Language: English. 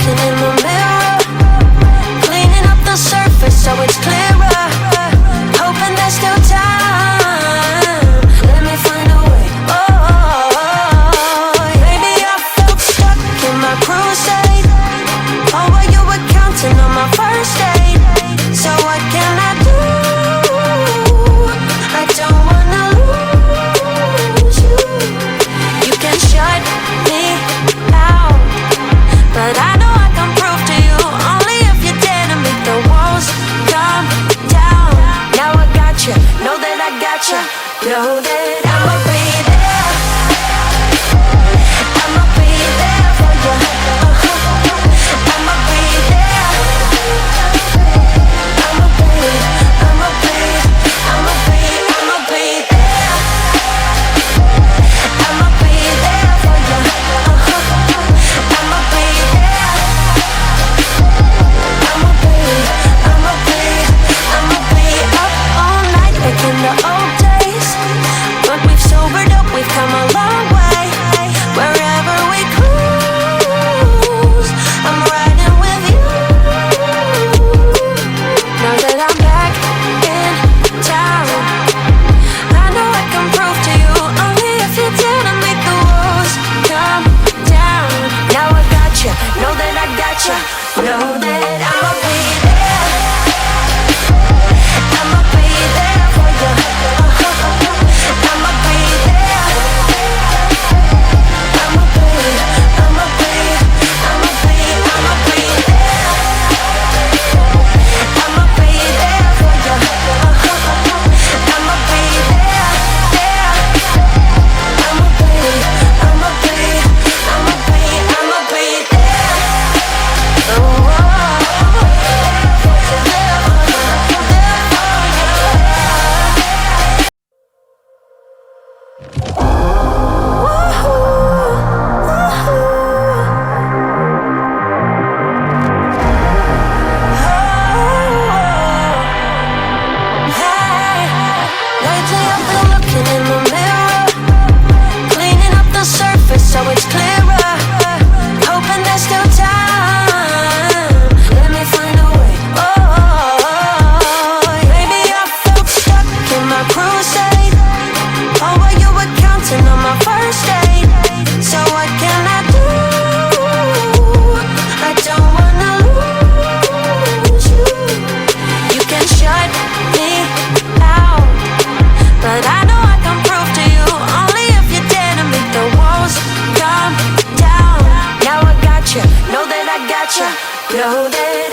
looking in the mirror, cleaning up the surface so it's clearer, hoping there's still time. Let me find a way. Oh, maybe I felt stuck in my crusade. Oh, well, you were counting on my first date. So what can I do? I don't wanna lose you. You can shut me out, but I know I can prove to you only if you dare to make the walls come down. Now I got you, know that I got you, know that I'ma be there. I'ma be there for you. I'ma be there. I'ma be there for you. I'ma be there. I'ma be there for you. I'ma be up all night like in the old days, but we've sobered up, we've come a long way. Wherever we cruise, I'm riding with you. Now that I'm back in town, I know I can prove to you only if you dare to make the walls come down. Now I got you, know that I got you, know that I'ma be there. I'ma be there for you. I'ma be there. I'ma be there for you. I'ma be there. I'ma be there. Oh, lately I've been looking in the mirror, cleaning up the surface so it's clearer, hoping there's still time. Let me find a way. Oh, maybe I felt stuck in my crusade. Oh, well, you were counting on my first date. So what can I do? I don't wanna lose you. You can shut me out, but I know I can prove to you only if you dare to make the walls come down. Now I got you, know that I got you, know that